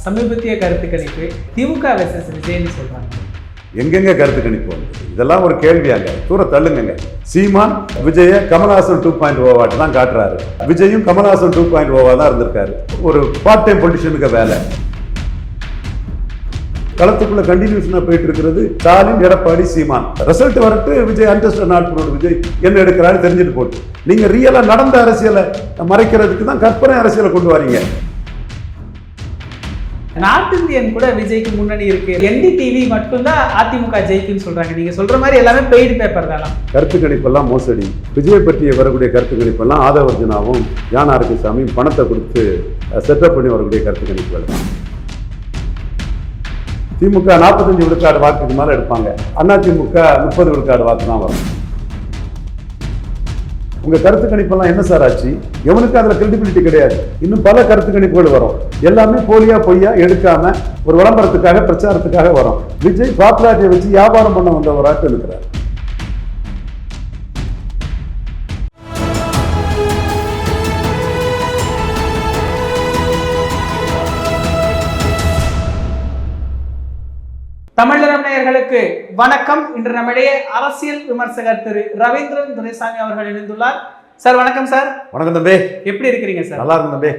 சமீபத்திய கருத்து கணிப்பு திமுக வெர்சஸ் விஜய்னு சொல்றாங்க. எங்கெங்க கருத்து கணிப்பு வந்து இதெல்லாம் ஒரு கேள்வியாங்க. தூர தள்ளுங்க. சீமான் விஜய கமல்ஹாசன் 2.0 வாட்டு தான் காட்டுறாரு. விஜயும் கமல்ஹாசன் 2.0 தான் இருந்திருக்காரு. ஒரு பார்ட் டைம் பொலிட்டிஷியனுக்கு வேலை. களத்துக்குள்ள கண்டினியூஷனா போயிட்டு இருக்கிறது ஸ்டாலின், எடப்பாடி, சீமான். ரிசல்ட் வரட்டு Vijay understand not proved. Vijay என்ன எடுக்கிறாரு தெரிஞ்சுட்டு போட்டு நீங்க ரியலா நடந்த அரசியலை மறைக்கிறதுக்கு தான் கற்பனை அரசியலை கொண்டு வரீங்க. நார்த் இந்தியன் கூட விஜய்க்கு முன்னணி இருக்கு. என்டிடிவி மட்டும்தான் அதிமுக ஜெயிக்குன்னு சொல்றாங்க. நீங்க சொல்ற மாதிரி எல்லாமே பெய்டு பேப்பர் தானா? கருத்து கணிப்பெல்லாம் மோசடி. விஜய் பற்றிய வரக்கூடிய கருத்து கணிப்பெல்லாம் ஆதவர்ஜுனாவும் ஜான் ஆரோக்கியசாமியும் பணத்தை கொடுத்து செட்டப் பண்ணி வரக்கூடிய கருத்து கணிப்புகள் தான். திமுக 45 விழுக்காடு வாக்குக்கு மேல எடுப்பாங்க. அதிமுக 30 விழுக்காடு வாக்கு தான் வரும். உங்க கருத்து கணிப்பெல்லாம் என்ன சார் ஆச்சு? எவனுக்கு அதுல கிரெடிபிலிட்டி கிடையாது. இன்னும் பல கருத்து கணிப்புகள் வரும். எல்லாமே போலியா பொய்யா எடுக்காம ஒரு விளம்பரத்துக்காக பிரச்சாரத்துக்காக வரும். விஜய் பாப்புலாரிட்டியை வச்சு வியாபாரம் பண்ண வந்தவராட்டு இருக்கிறார். தமிழகம் நேயர்களுக்கு வணக்கம். இன்று நம்மிடையே அரசியல் விமர்சகர் திரு ரவீந்திரன் துரைசாமி அவர்கள் இணைந்துள்ளார். சார் வணக்கம். சார் வணக்கம் தம்பி. எப்படி இருக்கிறீங்க சார்? நல்லா இருக்கும் தம்பி.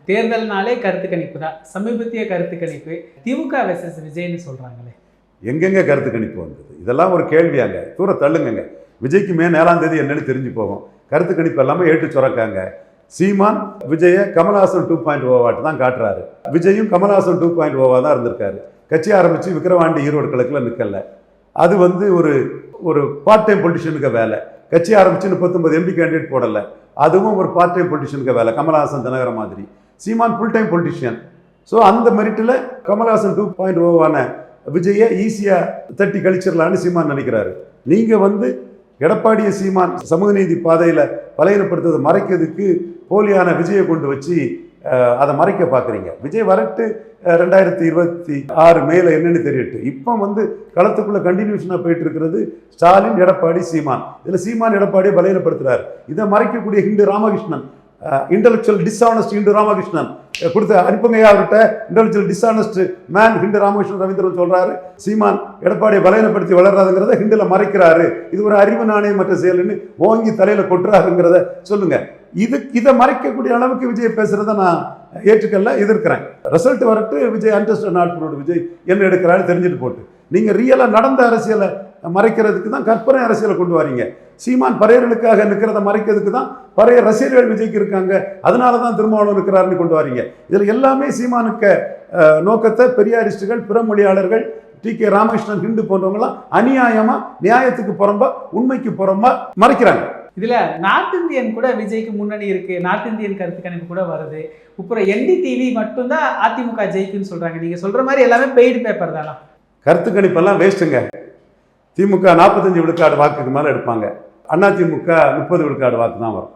தேர்தல்னாலே கருத்து கணிப்பு தான். சமீபத்திய கருத்து கணிப்பு திமுக வெர்சஸ் விஜய்னு சொல்றாங்களே, எங்கெங்க கருத்து கணிப்பு வந்தது? இதெல்லாம் ஒரு கேள்வியாங்க. தூர தள்ளுங்க. விஜய்க்கு மே 4ஆம் தேதி என்னன்னு தெரிஞ்சு போகும். கருத்து கணிப்பு எல்லாமே ஏட்டு சுரக்காங்க. சீமான் விஜய கமல்ஹாசன் 2.0 வாட்டு தான் காட்டுறாரு. விஜயும் கமல்ஹாசன் 2.0 தான் இருந்திருக்காரு. கட்சி ஆரம்பிச்சு விக்கிரவாண்டி ஈரோடு கிழக்கில் நிற்கல. அது ஒரு பார்ட் டைம் பொலிட்டிஷியனுக்கு வேலை. கட்சி ஆரம்பிச்சு 39 எம்பி கேண்டிடேட் போடலை. அதுவும் ஒரு பார்ட் டைம் பொலிட்டிஷியனுக்கு வேலை. கமல்ஹாசன் தினகரன் மாதிரி. சீமான் ஃபுல் டைம் பொலிட்டிஷியன். ஸோ அந்த மெரிட்டில் கமல்ஹாசன் 2.0 விஜயை ஈஸியாக தட்டி கழிச்சிடலான்னு சீமான் நினைக்கிறாரு. நீங்கள் எடப்பாடியை சீமான் சமூக நீதி பாதையில் பலையினப்படுத்துவதை மறைக்கிறதுக்கு போலியான விஜயை கொண்டு வச்சு அதை மறைக்க பார்க்குறீங்க. விஜய் வரட்டு 2026 மேல என்னன்னு தெரியட்டு. இப்போ களத்துக்குள்ள கண்டினியூஷனாக போயிட்டு இருக்கிறது ஸ்டாலின், எடப்பாடி, சீமான். இதில் சீமான் எடப்பாடியை பலையினப்படுத்துறாரு. இதை மறைக்கக்கூடிய ஹிண்டு ராமகிருஷ்ணன், இன்டெலக்சுவல் டிஸ்ஆனஸ்ட் ஹிண்டு ராமகிருஷ்ணன் கொடுத்த அனுப்புங்கயா அவர்கிட்ட. Intellectual dishonest man Hindu Ramakrishnan Ravindran சொல்றாரு. சீமான் எடப்பாடியை பலையினப்படுத்தி வளர்றாதுங்கிறத ஹிண்டில் மறைக்கிறாரு. இது ஒரு அறிவு நாணயமற்ற செயல்னு ஓங்கி தலையில கொட்டுறாருங்கிறத சொல்லுங்க. இதை மறைக்கக்கூடிய அளவுக்கு விஜய் பேசுறத நான் ஏற்றுக்கல, எதிர்க்கிறேன். ரிசல்ட் வரட்டு Vijay understand not proved. Vijay என்ன எடுக்கிறாரு தெரிஞ்சுட்டு போட்டு நீங்க ரியலா நடந்த அரசியலை மறைக்கிறதுக்கு தான் கற்பனை அரசியலை கொண்டு வரீங்க. சீமான் பறையர்களுக்காக நிற்கிறத மறைக்கிறதுக்கு தான் பறைய ரசிகர்கள் விஜய்க்கு இருக்காங்க. அதனால தான் திருமாவளவன் இருக்கிறாருன்னு கொண்டு வரீங்க. இதில் எல்லாமே சீமானுக்கு நோக்கத்தை பெரியாரிஸ்டுகள், பிறமொழியாளர்கள், டி.கே. ராமகிருஷ்ணன், ஹிண்டு போன்றவங்களாம் அநியாயமா நியாயத்துக்கு புறம்பா உண்மைக்கு புறம்பா மறைக்கிறாங்க. இதுல நார்த் இந்தியன் கூட விஜய்க்கு முன்னணி இருக்கு. நார்த் இந்தியன் கருத்து கணிப்பு கூட வருது. அப்புறம் என்டிடிவி மட்டும்தான் அதிமுக ஜெயிக்குன்னு சொல்றாங்க. நீங்க சொல்ற மாதிரி எல்லாமே பெய்டு பேப்பர் தானா? கருத்து கணிப்பெல்லாம் வேஸ்ட்டுங்க. திமுக 45 விழுக்காடு வாக்குக்கு மேலே எடுப்பாங்க. அதிமுக 30 விழுக்காடு வாக்கு தான் வரும்.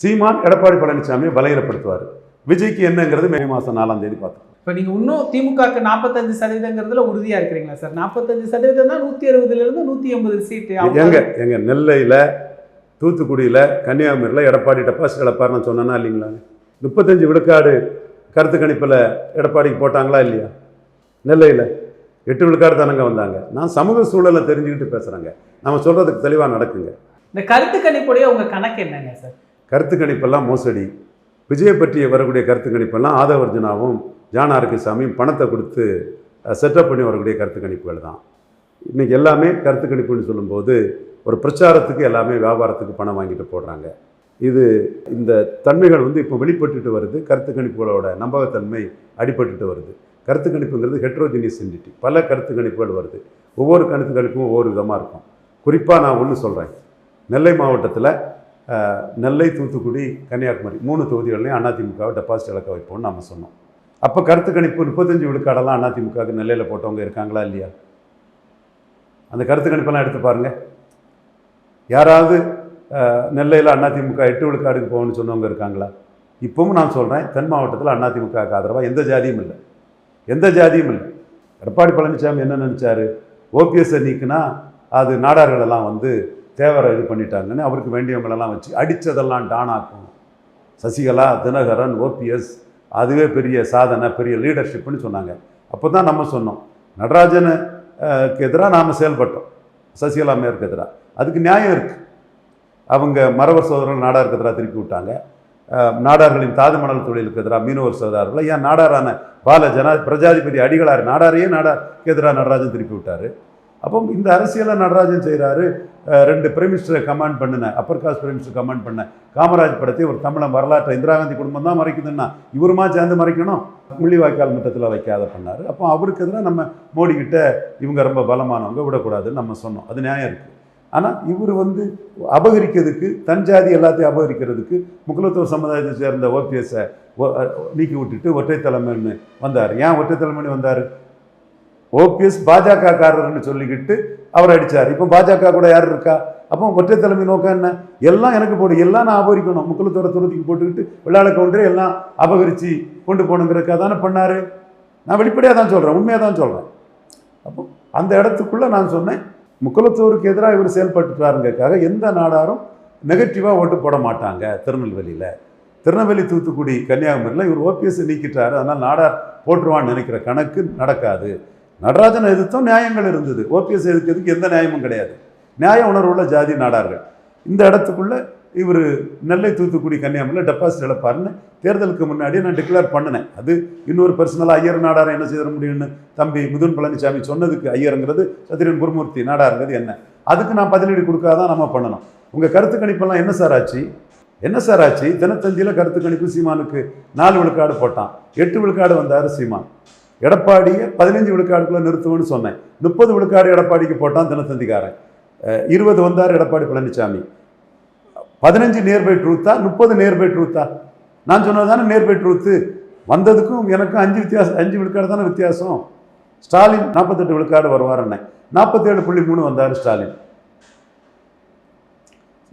சீமான் எடப்பாடி பழனிசாமியை பலையிடப்படுத்துவார். விஜய்க்கு என்னங்கிறது மே மாதம் 4ஆம் தேதி பார்த்தோம். இப்போ நீங்கள் இன்னும் திமுகக்கு 45% உறுதியாக இருக்கிறீங்களா சார்? 45% தான் 160லேருந்து 180 சீட்டு. எங்க நெல்லையில், தூத்துக்குடியில், கன்னியாகுமரியில் எடப்பாடி டெபாசிட் இழப்பார்னு சொன்னா இல்லைங்களா? 35 விழுக்காடு கருத்து கணிப்பில் எடப்பாடிக்கு போட்டாங்களா இல்லையா? நெல்லையில் 8 விழுக்காடு தானங்க வந்தாங்க. நான் சமூக சூழலை தெரிஞ்சுக்கிட்டு பேசுகிறேங்க. நம்ம சொல்கிறதுக்கு தெளிவாக நடக்குங்க. இந்த கருத்து கணிப்புடைய உங்கள் கணக்கு என்னங்க சார்? கருத்து கணிப்பெல்லாம் மோசடி. விஜய் பற்றிய வரக்கூடிய கருத்து கணிப்பெல்லாம் ஆதவர்ஜுனாவும் ஜான் ஆரோக்கியசாமியும் பணத்தை கொடுத்து செட்டப் பண்ணி வரக்கூடிய கருத்து கணிப்புகள் தான். இன்றைக்கி எல்லாமே கருத்து கணிப்புன்னு சொல்லும்போது ஒரு பிரச்சாரத்துக்கு எல்லாமே வியாபாரத்துக்கு பணம் வாங்கிட்டு போடுறாங்க. இந்த தன்மைகள் இப்போ வெளிப்பட்டுட்டு வருது. கருத்து கணிப்புகளோட நம்பகத்தன்மை அடிபட்டுட்டு வருது. கருத்து கணிப்புங்கிறது ஹெட்ரோஜினியஸ் என்டிட்டி. பல கருத்து கணிப்புகள் வருது. ஒவ்வொரு கருத்து கணிப்பும் ஒவ்வொரு விதமாக இருக்கும். குறிப்பாக நான் ஒன்று சொல்கிறேன். நெல்லை மாவட்டத்தில் நெல்லை, தூத்துக்குடி, கன்னியாகுமரி 3 தொகுதிகளையும் அதிமுகவை டெபாசிட் இழக்க வைப்போம்னு நம்ம சொன்னோம். அப்போ கருத்து கணிப்பு 35 விழுக்காடெல்லாம் அதிமுகவுக்கு நெல்லையில் போட்டவங்க இருக்காங்களா இல்லையா? அந்த கருத்து கணிப்பெல்லாம் எடுத்து பாருங்கள். யாராவது நெல்லையில் அதிமுக 8 விழுக்காடுக்கு போகணும்னு சொன்னவங்க இருக்காங்களா? இப்பவும் நான் சொல்கிறேன், தென் மாவட்டத்தில் அதிமுகவுக்கு ஆதரவாக எந்த ஜாதியும் இல்லை. எடப்பாடி பழனிசாமி என்ன நினச்சாரு? ஓபிஎஸ்ஸை நீக்குனா அது நாடார்களெல்லாம் தேவரை இது பண்ணிட்டாங்கன்னு அவருக்கு வேண்டியவங்களெல்லாம் வச்சு அடித்ததெல்லாம் டானாக்கும். சசிகலா, தினகரன், ஓபிஎஸ், அதுவே பெரிய சாதனை, பெரிய லீடர்ஷிப்னு சொன்னாங்க. அப்போ தான் நம்ம சொன்னோம், நடராஜனுக்கு எதிராக நாம் செயல்பட்டோம், சசிகலா அம்மையாருக்கு எதிராக. அதுக்கு நியாயம் இருக்குது. அவங்க மறவர் சோதரர்கள் நாடாருக்கு எதிராக திருப்பி விட்டாங்க. நாடார்களின் தாது மணல் தொழிலுக்கு எதிராக மீனவர் சோதரர்கள், ஏன் நாடாரான பிரஜாதிபதி அடிகளார் நாடாரையே நாடாருக்கு எதிராக நடராஜன் திருப்பி விட்டார். அப்போ இந்த அரசியலை நடராஜன் செய்கிறாரு. 2 பிரைம் மினிஸ்டரை கமாண்ட் பண்ணின, upper caste prime minister command பண்ண காமராஜ் படத்தை ஒரு தமிழன் வரலாற்றை இந்திரா காந்தி குடும்பம் தான் மறைக்குதுன்னா இவருமா சேர்ந்து மறைக்கணும்? முள்ளிவாய்க்கால் முட்டத்தில் வைக்காத பண்ணார். அப்போ அவருக்கு எதிராக நம்ம மோடி கிட்ட இவங்க ரொம்ப பலமானவங்க, விடக்கூடாதுன்னு நம்ம சொன்னோம். அது நியாயம் இருக்குது. ஆனால் இவர் அபகரிக்கிறதுக்கு, தன் ஜாதி எல்லாத்தையும் அபகரிக்கிறதுக்கு முக்குலத்தோர் சமுதாயத்தை சேர்ந்த ஓபிஎஸ்ஸை நீக்கி விட்டுட்டு ஒற்றை தலைமைன்னு வந்தார். ஏன் ஒற்றை தலைமைன்னு வந்தார்? ஓபிஎஸ் பாஜக காரர்னு சொல்லிக்கிட்டு அவர் அடித்தார். இப்போ பாஜக கூட யார் இருக்கா? அப்போ ஒற்றை தலைமை நோக்கம் என்ன? எல்லாம் எனக்கு போடு, எல்லாம் நான் அபகரிக்கணும், முக்குலத்தோரை துருத்திக்கு போட்டுக்கிட்டு விளையாட கவுண்டரே எல்லாம் அபகரித்து கொண்டு போகணுங்கிறதுக்காக தானே பண்ணார். நான் வெளிப்படையாக தான் சொல்கிறேன், உண்மையாக தான் சொல்கிறேன். அப்போ அந்த இடத்துக்குள்ளே நான் சொன்னேன், முக்குலத்தோருக்கு எதிராக இவர் செயல்பட்டுட்டாருங்கிறதுக்காக எந்த நாடாரும் நெகட்டிவாக ஓட்டு போட மாட்டாங்க. திருநெல்வேலி, தூத்துக்குடி, கன்னியாகுமரியில் இவர் ஓபிஎஸ் நீக்கிட்டார், அதனால் நாடார் போட்டுருவான்னு நினைக்கிற கணக்கு நடக்காது. நடராஜனை எதிர்த்தும் நியாயங்கள் இருந்தது, ஓபிஎஸ் எதிர்க்கிறதுக்கு எந்த நியாயமும் கிடையாது. நியாய உணர்வுள்ள ஜாதி நாடார்கள். இந்த இடத்துக்குள்ளே இவர் நெல்லை, தூத்துக்குடி, கன்னியாகுமரியில் டெபாசிட் இழப்பாருன்னு தேர்தலுக்கு முன்னாடி நான் டிக்ளேர் பண்ணினேன். அது இன்னொரு பர்சனலாக ஐயர் நாடாரை என்ன செய்ய முடியும்னு தம்பி மிதுன் பழனிசாமி சொன்னதுக்கு, ஐயருங்கிறது சத்திரன் குருமூர்த்தி, நாடாருங்கிறது என்ன, அதுக்கு நான் பதிலடி கொடுக்காதான் நம்ம பண்ணணும். உங்கள் கருத்து கணிப்பெல்லாம் என்ன சார் ஆச்சு? தினத்தந்தியில் கருத்து கணிப்பு சீமானுக்கு 4 விழுக்காடு போட்டான், 8 விழுக்காடு வந்தார் சீமான். எடப்பாடியை 15 விழுக்காடுக்குள்ளே நிறுத்துவேன்னு சொன்னேன், 30 விழுக்காடு எடப்பாடிக்கு போட்டான் தினத்தந்திக்காரன். 20 வந்தார் எடப்பாடி பழனிசாமி. 15 நியர்பை ட்ரூத்தா, 30 நியர்பை ட்ரூத்தா? நான் சொன்னது தானே நியர்பை ட்ரூத்து. வந்ததுக்கும் எனக்கும் 5 விழுக்காடு தானே வித்தியாசம். ஸ்டாலின் 48 விழுக்காடு வருவார் என்ன, 47.3 வந்தார் ஸ்டாலின்.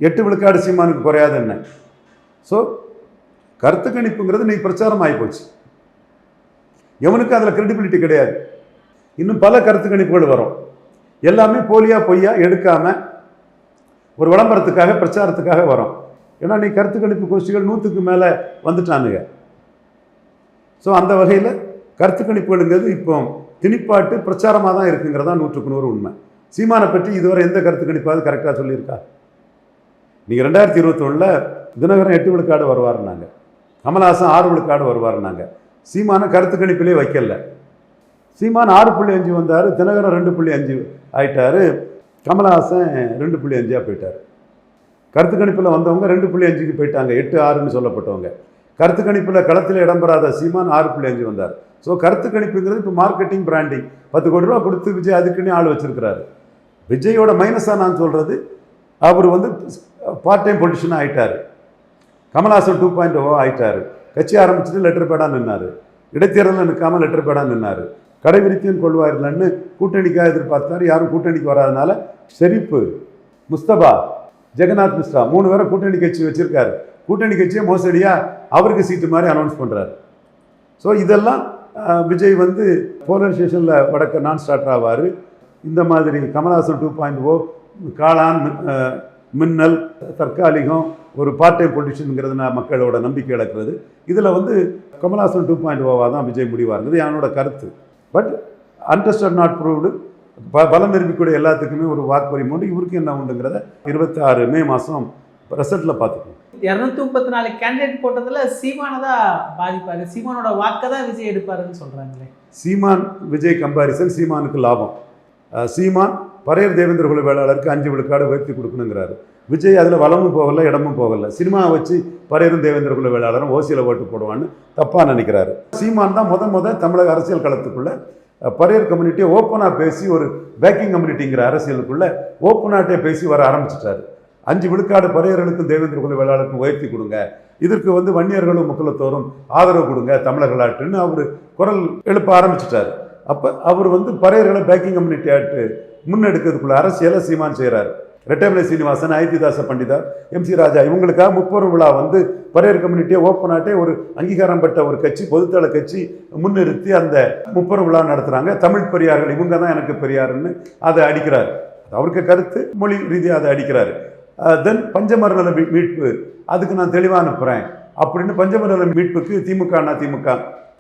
8 விழுக்காடு சீமானுக்கு குறையாது என்ன. ஸோ கருத்து கணிப்புங்கிறது நீ பிரச்சாரம் ஆகிப்போச்சு, எவனுக்கு அதில் கிரெடிபிலிட்டி கிடையாது. இன்னும் பல கருத்து கணிப்புகள் வரும், எல்லாமே போலியா பொய்யா எடுக்காமல் ஒரு விளம்பரத்துக்காக பிரச்சாரத்துக்காக வரும். ஏன்னா நீ கருத்து கணிப்பு கோஷ்டிகள் 100க்கு மேலே வந்துட்டானுங்க. ஸோ அந்த வகையில் கருத்து கணிப்புகளுங்கிறது இப்போ திணிப்பாட்டு பிரச்சாரமாக தான் இருக்குங்கிறதா 100க்கு 100 உண்மை. சீமானை பற்றி இதுவரை எந்த கருத்து கணிப்பாவது கரெக்டாக சொல்லியிருக்கா? நீங்கள் 2021 தினகரன் 8 விழுக்காடு வருவாருன்னாங்க, கமல்ஹாசன் 6 விழுக்காடு வருவாருன்னாங்க. சீமானை கருத்து கணிப்பிலே வைக்கல. சீமான் 6.5 வந்தார், தினகரன் 2.5 ஆயிட்டார், கமல்ஹாசன் 2.5 போயிட்டார். கருத்து கணிப்பில் வந்தவங்க 2.5க்கு போயிட்டாங்க, 8-6ன்னு சொல்லப்பட்டவங்க. கருத்து கணிப்பில் களத்தில் இடம்பெறாத சீமான் 6.5 வந்தார். ஸோ கருத்து கணிப்புங்கிறது இப்போ மார்க்கெட்டிங், பிராண்டிங். 10 கோடி ரூபா கொடுத்து விஜய் அதுக்குன்னே ஆள் வச்சிருக்கிறாரு. விஜயோட மைனஸாக நான் சொல்கிறது, அவர் பார்ட் டைம் பொலிட்டிஷனாக ஆகிட்டார். கமல்ஹாசன் 2.0 ஆகிட்டார். கட்சி ஆரம்பிச்சுட்டு லெட்டர் பேடாக நின்னார், இடைத்தேர்தலில் நிற்காமல் லெட்டர் பேடாக நின்னார். கடை விரித்தியன் கொள்வார்கள்னு கூட்டணிக்காக எதிர்பார்த்தார், யாரும் கூட்டணிக்கு வராதனால ஷெரீப்பு, முஸ்தபா, ஜெகநாத் மிஸ்ரா 3 பேரை கூட்டணி கட்சி வச்சுருக்காரு. கூட்டணி கட்சியை மோசடியாக அவருக்கு சீட்டு மாதிரி அனௌன்ஸ் பண்ணுறாரு. ஸோ இதெல்லாம் விஜய் போலரைசேஷனில் வடக்க நான் ஸ்டார்டர் ஆவார். இந்த மாதிரி கமல்ஹாசன் 2.0, காளான், மின்னல், தற்காலிகம், ஒரு பார்ட் டைம் பொலிட்டிஷனுங்கிறது மக்களோட நம்பிக்கை இழக்கிறது. இதில் கமல்ஹாசன் 2.0 தான் விஜய் முடிவாருங்கிறது என்னோட கருத்து. பட் அன்டெஸ்டட் நாட் ப்ரூவ்டு, பலம் நிரூபிக்கூடிய எல்லாத்துக்குமே ஒரு வாக்குவரி உண்டு. இவருக்கு என்ன உண்டுங்கிறத 26 மே மாதம் ரிசல்ட்டில் பார்த்துக்கணும். 234 கேண்டிடேட் போட்டதில் சீமானை தான் பாதிப்பார், சீமானோட வாக்கை தான் விஜய் எடுப்பாருன்னு சொல்கிறாங்களே. சீமான் விஜய் கம்பாரிசன் சீமானுக்கு லாபம். சீமான் பரையர் தேவேந்திர குல வேளாளருக்கு 5 விழுக்காடு உயர்த்தி கொடுக்கணுங்கிறாரு. விஜய் அதில் வளமும் போகலை, இடமும் போகலை. சினிமாவை வச்சு பரையரும் தேவேந்திர குல வேளாளரும் ஓசியில் ஓட்டு போடுவான்னு தப்பாக நினைக்கிறாரு. சீமான் தான் முத தமிழக அரசியல் களத்துக்குள்ளே பரையர் கம்யூனிட்டியை ஓப்பனாக பேசி, ஒரு பேக்கிங் கம்யூனிட்டிங்கிற அரசியலுக்குள்ளே ஓப்பனாகிட்டே பேசி வர ஆரம்பிச்சிட்டாரு. 5 விழுக்காடு பரையர்களுக்கும் தேவேந்திர குல வேளாளருக்கும் உயர்த்தி கொடுங்க, இதற்கு வன்னியர்களும் முக்குலத்தோரும் ஆதரவு கொடுங்க தமிழர்களாட்டுன்னு அவர் குரல் எழுப்ப ஆரம்பிச்சிட்டாரு. அப்போ அவர் பரையர்களை பேக்கிங் கம்யூனிட்டி ஆட்டு முன்னெடுக்கிறதுக்குள்ள அரசியலை சீமான் செய்கிறார். ரெட்டமலை சீனிவாசன், ஐதிதாச பண்டிதர், MC ராஜா இவங்களுக்காக 30 விழா பரையர் கம்யூனிட்டியை ஓப்பனாட்டே ஒரு அங்கீகாரம் பெற்ற ஒரு கட்சி, பொதுத்தள கட்சி முன்னிறுத்தி அந்த 30 விழா நடத்துகிறாங்க. தமிழ் பெரியார்கள் இவங்க தான் எனக்கு பெரியாருன்னு அதை அடிக்கிறார். அவருக்கு கருத்து மொழி ரீதியாக அதை அடிக்கிறாரு. தென் பஞ்சமர நல மீட்பு, அதுக்கு நான் தெளிவாக அனுப்புகிறேன். அப்படின்னு பஞ்சமல மீட்புக்கு திமுக அதிமுக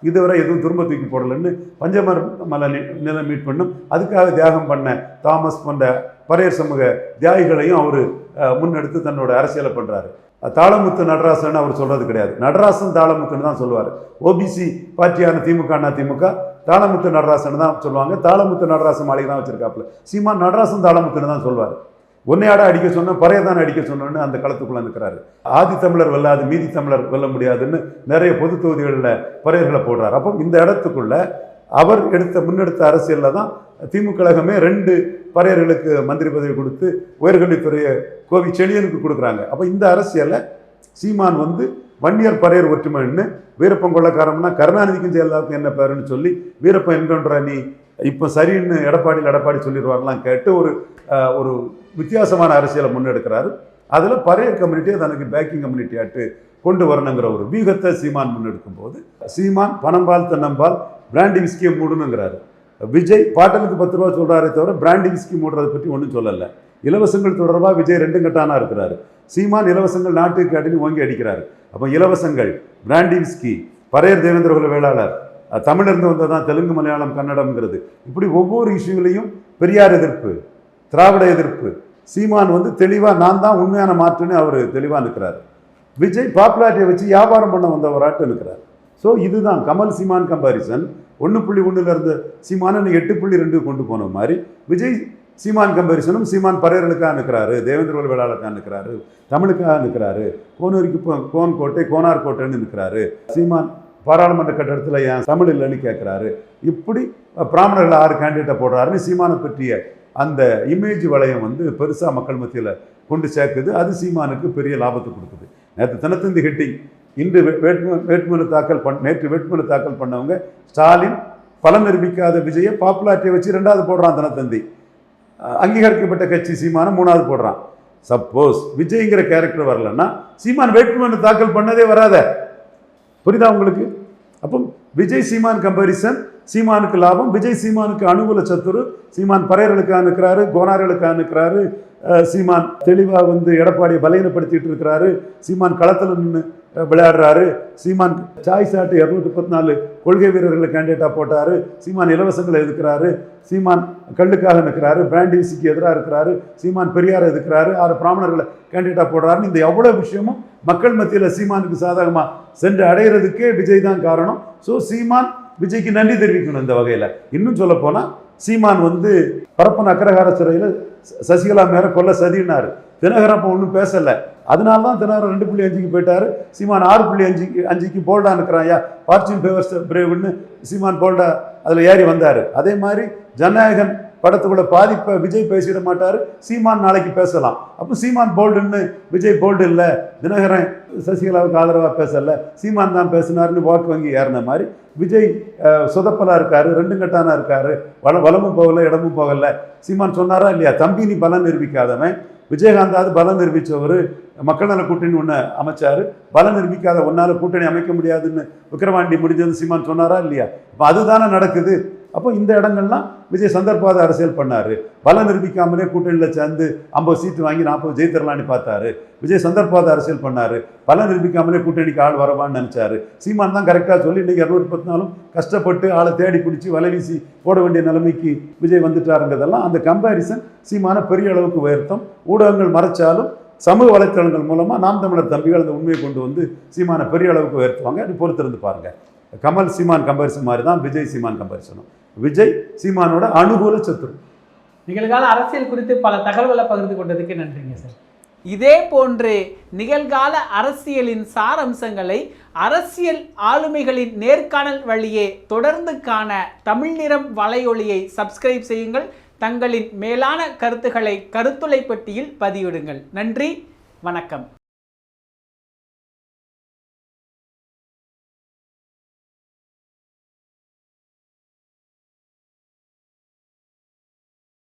இதுவரை எதுவும் திரும்ப தூக்கி போடலன்னு பஞ்சமல நில மீட் பண்ணும் அதுக்காக தியாகம் பண்ண தாமஸ் போன்ற பறையர் சமூக தியாகிகளையும் அவர் முன்னெடுத்து தன்னோட அரசியலை பண்ணுறாரு. தாளமுத்து நடராசன் அவர் சொல்றது கிடையாது, நடராசன் தாளமுத்துன்னு தான் சொல்லுவார். ஓபிசி பார்ட்டியான திமுக அதிமுக தாளமுத்து நடராசன் தான் சொல்லுவாங்க. தாளமுத்து நடராசன் மாளிகை தான் வச்சிருக்காப்புல. சீமான் நடராசன் தாளமுத்துன்னு தான் சொல்லுவார். ஒன்னையாட அடிக்க சொன்ன பறையதான அடிக்க சொன்னோன்னு அந்த களத்துக்குள்ள இருக்கிறாரு. ஆதி தமிழர் வெல்லாது மீதி தமிழர் வெல்ல முடியாதுன்னு நிறைய பொது தொகுதிகளில் பறையர்களை போடுறாரு. அப்போ இந்த இடத்துக்குள்ள அவர் முன்னெடுத்த அரசியலில் தான் திமுக கழகமே 2 பறையர்களுக்கு மந்திரி பதவி கொடுத்து உயர்கல்வித்துறையை கோவி செழியனுக்கு கொடுக்குறாங்க. அப்போ இந்த அரசியலில் சீமான் வன்னியர் பறையர் ஒற்றுமைன்னு வீரப்பன் கொள்ளக்காரம்னா கருணாநிதிக்கும் ஜெயலலிதாவுக்கும் என்ன பேருன்னு சொல்லி வீரப்பன் என்கின்ற நீ இப்போ சரின்னு எடப்பாடி சொல்லிடுவாங்களாம் கேட்டு ஒரு வித்தியாசமான அரசியலை முன்னெடுக்கிறாரு. அதில் பறையர் கம்யூனிட்டியை தனக்கு பேக்கிங் கம்யூனிட்டியாட்டு கொண்டு வரணுங்கிற ஒரு வியூகத்தை சீமான் முன்னெடுக்கும் போது சீமான் பணம்பால் தென்னம்பால் பிராண்டி விஸ்கியை மூடணுங்கிறாரு. விஜய் பாட்டலுக்கு 10 ரூபா சொல்கிறாரே தவிர பிராண்டி விஸ்கி மூடுறதை பற்றி ஒன்றும் சொல்லலை. இலவசங்கள் தொடர்பாக விஜய் 2 கட்டானா இருக்கிறாரு. சீமான் இலவசங்கள் நாட்டுக்கு காட்டினு ஓங்கி அடிக்கிறாரு. அப்போ இலவசங்கள், பிராண்டி விஸ்கி, பறையர் தேவேந்திரகுல வேளாளர், தமிழிலிருந்து வந்ததான் தெலுங்கு மலையாளம் கன்னடம்ங்கிறது, இப்படி ஒவ்வொரு இஷ்யூவிலையும் பெரியார் எதிர்ப்பு, திராவிட எதிர்ப்பு. சீமான் தெளிவாக நான் தான் உண்மையான மாற்றுன்னு அவர் தெளிவாக நிற்கிறார். விஜய் பாப்புலாரிட்டியை வச்சு வியாபாரம் பண்ண வந்தவராட்டு நிற்கிறார். ஸோ இதுதான் கமல் சீமான் கம்பாரிசன். 1.1 இருந்த சீமான 8.2 கொண்டு போன மாதிரி விஜய் சீமான் கம்பாரிசனும் சீமான் பறையர்களுக்காக நிற்கிறாரு, தேவேந்திரகுல வேளாளருக்காக நிற்கிறாரு, தமிழுக்காக நிற்கிறாரு, கோனூருக்கு கோன்கோட்டை கோனார் கோட்டைன்னு நிற்கிறாரு. சீமான் பாராளுமன்ற கட்டடத்தில் ஏன் தமிழ் இல்லைன்னு கேட்குறாரு. இப்படி பிராமணர்கள் 6 கேண்டிடேட்டை போடுறாருன்னு சீமானை பற்றிய அந்த இமேஜ் வளையம் பெருசாக மக்கள் மத்தியில் கொண்டு சேர்க்குது. அது சீமானுக்கு பெரிய லாபத்தை கொடுக்குது. நேற்று தினத்தந்தி ஹெட்டிங், இன்று வேட்புமனு தாக்கல் பண்ணவங்க ஸ்டாலின் பலம் நிரூபிக்காத விஜயை பாப்புலாரிட்டியை வச்சு 2வது போடுறான் தினத்தந்தி. அங்கீகரிக்கப்பட்ட கட்சி சீமான 3வது போடுறான். சப்போஸ் விஜய்ங்கிற கேரக்டர் வரலன்னா சீமான் வேட்புமனு தாக்கல் பண்ணதே வராத. புரியுதா உங்களுக்கு? அப்போ விஜய் சீமான் கம்பாரிசன் சீமானுக்கு லாபம். விஜய் சீமானுக்கு அனுகூல சத்துரு. சீமான் பறையர்களுக்காக நிற்கிறாரு, கோனார்களுக்காக நிற்கிறாரு. சீமான் தெளிவாக எடப்பாடியை பலகீனப்படுத்திட்டு இருக்கிறாரு. சீமான் களத்தில் நின்று விளையாடுறாரு. சீமான் சாய்ஸ் ஆட்டு 214 கொள்கை வீரர்களை கேண்டிடேட்டாக போட்டார். சீமான் இலவசங்களை எதிர்க்கிறாரு. சீமான் கல்லுக்காக நிற்கிறாரு, பிராண்டி விஸ்கிக்கு எதிராக இருக்கிறாரு. சீமான் பெரியாரை எதிர்க்கிறாரு. 6 பிராமணர்களை கேண்டிடேட்டாக போடுறாருன்னு இந்த எவ்வளோ விஷயமும் மக்கள் மத்தியில் சீமானுக்கு சாதகமாக சென்று அடைகிறதுக்கே விஜய் தான் காரணம். ஸோ சீமான் விஜய்க்கு நன்றி தெரிவிக்கணும். இந்த வகையில் இன்னும் சொல்ல போனால் சீமான் பரப்பன் அக்ரஹார சிறையில் சசிகலா மேலே கொல்ல சதினார். தினகரன் அப்போ ஒன்றும் பேசலை. அதனால தான் தினகரன் 2.5க்கு போயிட்டாரு. சீமான் 6.5க்கு போல்டா இருக்கிறான். ஃபார்ச்சூன் ஃபேவர்ஸ் பிரேவ்னு சீமான் போல்டா அதில் ஏறி வந்தார். அதே மாதிரி ஜனநாயகன் படத்துக்குள்ள பாதிப்பை விஜய் பேசிட மாட்டார், சீமான் நாளைக்கு பேசலாம். அப்போ சீமான் போல்டுன்னு விஜய் போல்டு இல்லை, தினகரன் சசிகலாவுக்கு ஆதரவாக பேசலை, சீமான் தான் பேசினார்னு வாக்கு வங்கி ஏறின மாதிரி விஜய் சொதப்பலாக இருக்காரு, 2 கட்டானா இருக்காரு, வலமும் போகலை இடமும் போகலை. சீமான் சொன்னாரா இல்லையா, தம்பி நீ பலம் நிரூபிக்காதவன், விஜயகாந்தாவது பலம் நிரூபித்தவர், மக்கள் நல கூட்டணி ஒன்று அமைச்சார், பலம் நிரூபிக்காத ஒன்றால் கூட்டணி அமைக்க முடியாதுன்னு விக்கிரவாண்டி முடிஞ்சது சீமான் சொன்னாரா இல்லையா? அப்போ அதுதானே நடக்குது. அப்போ இந்த இடங்கள்லாம் விஜய் சந்தர்ப்பாத அரசியல் பண்ணார். பலம் நிரூபிக்காமலே கூட்டணியில் சேர்ந்து 50 சீட்டு வாங்கி 40 ஜெயித்தரலான்னு பார்த்தாரு. விஜய் சந்தர்ப்பாத அரசியல் பண்ணார். பலம் நிரூபிக்காமலே கூட்டணிக்கு ஆள் வரவான்னு நினச்சாரு. சீமான் தான் கரெக்டாக சொல்லி இன்றைக்கி 214 கஷ்டப்பட்டு ஆளை தேடி பிடிச்சி வலை வீசி போட வேண்டிய நிலைமைக்கு விஜய் வந்துட்டாருங்கிறதெல்லாம் அந்த கம்பேரிசன் சீமான பெரிய அளவுக்கு உயர்த்தும். ஊடகங்கள் மறைச்சாலும் சமூக வலைத்தளங்கள் மூலமாக நாம் தமிழர் தம்பிகள் அந்த உண்மையை கொண்டு சீமானை பெரிய அளவுக்கு உயர்த்துவாங்க. அது பொறுத்திருந்து பாருங்கள். கமல் சீமான் கம்பேரிசன் மாதிரி தான் விஜய் சீமான் கம்பேரிசனும். விஜய் சீமானோட அனுகூல சத்துரு. நிகழ்கால அரசியல் குறித்து பல தகவல்களை பகிர்ந்து கொண்டதுக்கு நன்றிங்க சார். இதே போன்று நிகழ்கால அரசியலின் சாரம்சங்களை அரசியல் ஆளுமைகளின் நேர்காணல் வழியே தொடர்ந்து காண தமிழ் நிறம் வலையொலியை சப்ஸ்கிரைப் செய்யுங்கள். தங்களின் மேலான கருத்துக்களை கருத்துளை பெட்டியில் பதிவிடுங்கள். நன்றி, வணக்கம்.